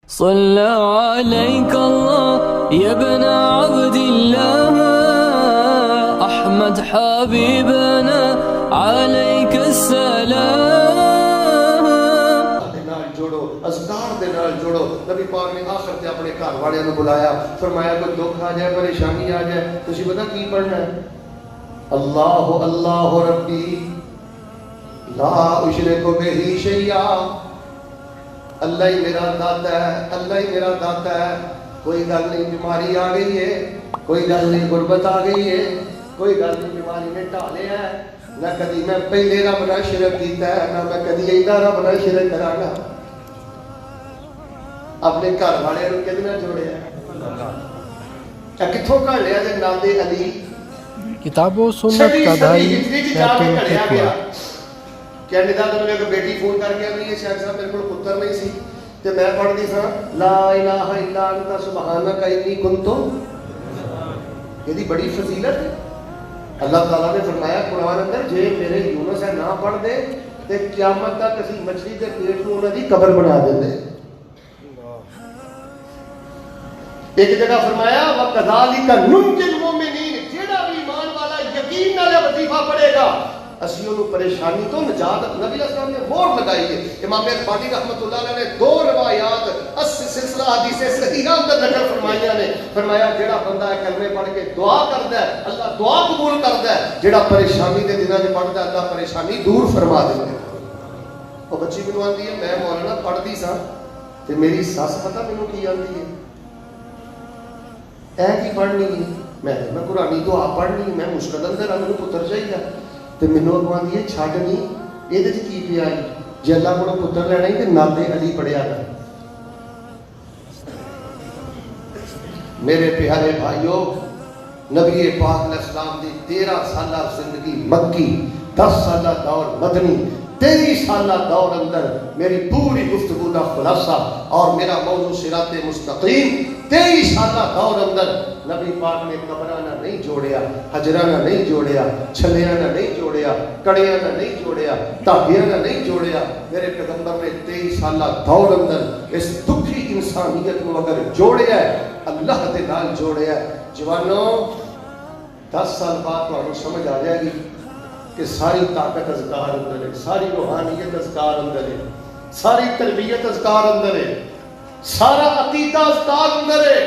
صلى عليك الله يا ابن عبد الله أحمد حبيبنا عليك السلام. جوڑو اذکار دے نال جوڑو. نبی پاک نے آخر تے اپنے گھر والوں نوں بلایا, فرمایا کوئی دکھ آ جائے, پریشانی آ جائے, تسی پتہ کی پڑھنا ہے؟ اللہ اللہ ربی لا اشرک بہ شیئا. اللہ ہی میرا داتا ہے, اللہ ہی میرا داتا ہے. کوئی گل نہیں بیماری آ گئی ہے, کوئی گل نہیں غربت آ گئی ہے, کوئی گل نہیں بیماری نے ڈھا لیا ہے. نہ کدی میں پہلے رب نہ شرک کیتا ہے, نہ میں کدی ایدا رب نہ شرک کراں گا. اپنے گھر والے نوں کدے نہ جوڑیا, کتھوں گھڑ لیا جے نام علی. کتاب و سنت کا دائی بیت الحکمہ. کینیڈا تو میرے بیٹی فون کر کے آئی ہے, شیخ صاحب میرے کو پتر نہیں سی تے میں پڑھدی سا لا الہ الا انت سبحانک انی کنت. یہ بڑی فضیلت ہے. اللہ تعالیٰ نے فرمایا قرآن اندر, جے میرے یونس ہے نہ پڑھ دے تے قیامت تک اسی مچھلی دے پیٹ نوں انہاں دی قبر بنا دیندے. ایک جگہ فرمایا وَكَذَلِكَ نُنْجِي الْمُؤْمِنِينَ, جیڑا بھی ایمان والا یقین نال وظیفہ پڑھے گا اسی انہوں پریشانی تو نجات. نبی علیہ السلام نے مہر لگائی ہے. امام البانی رحمۃ اللہ علیہ نے 2 روایات سلسلہ حدیث صحیحہ اندر نقل فرمائیاں نے. فرمایا جیڑا بندہ ہے کلمے پڑھ کے دعا کرتا ہے اللہ دعا قبول کرتا ہے, جیڑا پریشانی کے دنوں میں پڑھتا ہے اللہ پریشانی دور فرما دیتا ہے. وہ بچی مینوں آندی ہے میں مولانا پڑھدی سا تے میری سس پتہ مینوں کی آندی ہے اے کی پڑھنی ہے, میں قرآنی دعا پڑھنی, میں مشکل اندر مینوں پتر چاہیے تے مینوں اگوں آندی ہے چھڈ نہیں یہ کی پیا ہے, جے اللہ کو پتر لینا ہی تے نادے علی پڑھیا کر. میرے پیارے بھائیو, نبی پاک علیہ السلام دی 13 سالہ زندگی مکی, 10 سالہ دور مدنی, 23 سالہ دور اندر میری پوری گفتگو کا خلاصہ اور میرا موضوع صراط مستقیم 23 سالہ دور اندر نبی پاک نے قبرانہ نہیں جوڑیا, حجرانہ نہیں جوڑیا, چھلیانہ نہیں جوڑیا, کڑیانہ نہیں جوڑیا, تابیانہ نہیں جوڑیا. میرے پیغمبر نے 23 سالہ دور اندر اس دکھی انسانیت کو اگر جوڑیا ہے اللہ دے نال جوڑیا ہے. جوانوں 10 سال بعد تو ہمیں سمجھ آ جائے گی کہ ساری طاقت اذکار اندر ہے, ساری روحانیت اذکار اندر ہے, ساری تربیت اذکار اندر ہے, سارا عقیدہ اذکار اندر ہے.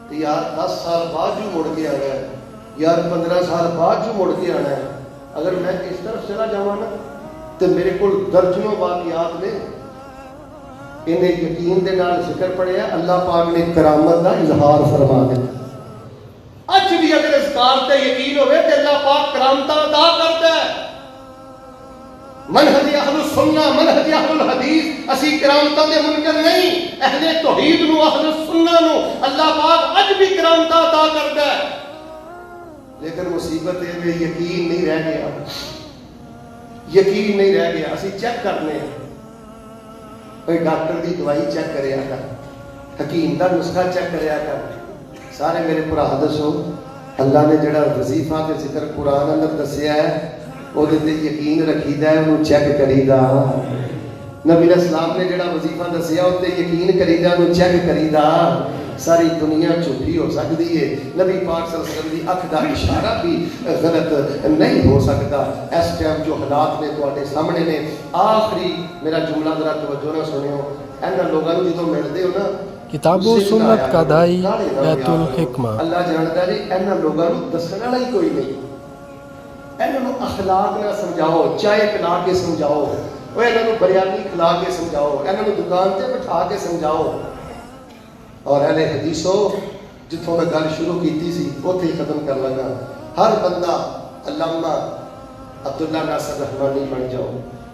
تو یار 10 سال بعد جو مڑ کے آنا ہے, یار 15 سال بعد جو مڑ کے آنا ہے, اگر میں اس طرف چلا جاؤں نا تو میرے کو درجنوں واقعات نے انہیں یقین دے نال ذکر پڑھیا. اللہ پاک نے کرامت کا اظہار فرما دیا. اج بھی اگر اذکار تے یقین ہوئے تے اللہ پاک کرامت عطا کرتا ہے. منہج اہل السنہ منہج اہل الحدیث, اسی کرامتاں دے منکر نہیں. اہل توحید نو اہل السنہ نو اللہ پاک اج بھی کرامت عطا کرتا ہے. لیکن مصیبت ہے کہ یقین نہیں رہ گیا, یقین نہیں رہ گیا. اسی چیک کرنے ہیں, کوئی ڈاکٹر دی دوائی چیک کریا کر, حکیم دا نسخہ چیک کریا کر. سارے میرے برا دسو اللہ نے جڑا وظیفہ تے ذکر قرآن اندر دسیا ہے وہ تے یقین رکھیدا ہے, وہ چیک کریدا. نبی علیہ السلام نے جڑا وظیفہ دسیا وہ تے یقین کریدا, وہ چیک کریدا. ساری دنیا جھوٹی ہو سکتی ہے, نبی پاک صلی اللہ علیہ وسلم کی اکھ کا اشارہ بھی غلط نہیں ہو سکتا. اس ٹائم جو حالات نے تواڈے سامنے نے, آخری میرا جملہ ذرا توجہ نہ سنیو. انہاں لوگاں نوں جدوں ملدے ہو نا کتاب و سنت کا دائی بیت الحکمہ. اللہ جانتا ہے انہاں لوگاں نوں دسن والا ہی کوئی نہیں. انہاں نوں اخلاق نہ سمجھاؤ, چائے پلا کے سمجھاؤ, اوے انہاں نوں بریانی کھلا کے سمجھاؤ, انہاں نوں دکان تے بٹھا کے سمجھاؤ. اور اہل حدیثو جتوں میں گل شروع کیتی سی اوتھے ختم کر لگا. ہر بندہ علامہ عبداللہ ناصر رحمانی بن جاؤ,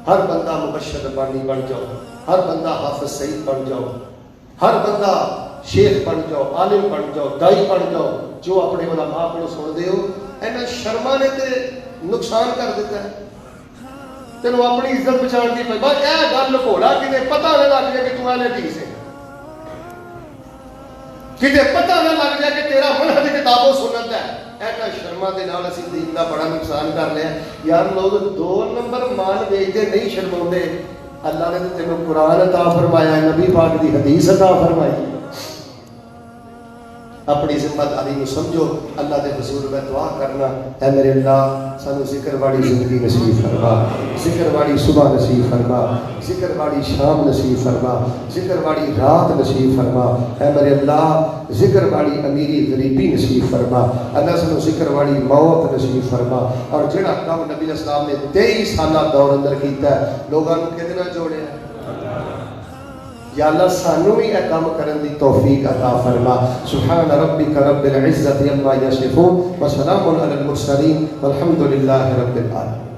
ہر بندہ مبشر ربانی بن جاؤ, ہر بندہ حافظ سعید بن جاؤ, ہر بندہ شیخ بن جاؤ, عالم بن جاؤ, دائی بن جاؤ. جو اپنے علماء کو سن دے ہو انہاں شرما نے تے نقصان کر دیتا ہے. تینوں اپنی عزت بچان دی پئی, بس اے گل لکوڑا کتے پتہ نہ لگ جائے کہ تو اہل حدیث ہے, کتے پتہ نہ لگ جائے کہ تیرا منہج کتاب و سنت ہے. ایسا شرما دے نال اسی دین دا بڑا نقصان کر لیا. یار لوگ 2 نمبر مال بیچتے نہیں شرماؤندے. اللہ نے تینوں قرآن عطا فرمایا ہے, نبی پاک دی حدیث عطا فرمائی. اپنی ذمہ داری کو سمجھو. اللہ دے حضور میں دعا کرنا اے میرے اللہ سانو ذکر والی زندگی نصیب فرما, ذکر والی صبح نصیب فرما, ذکر والی شام نصیب فرما, ذکر والی رات نصیب فرما. اے میرے اللہ ذکر والی امیری غریبی نصیب فرما. اللہ سانو ذکر والی موت نصیب فرما. اور جڑا کام نبی علیہ السلام نے 23 سالہ دور اندر کیتا ہے لوگوں کو کدے نہ جوڑیا. یا اللہ سانو بھی یہ کام کرن دی توفیق عطا فرما. سبحان ربک رب العزت عما یصفون وسلام علی المرسلین والحمد للہ رب العالمین.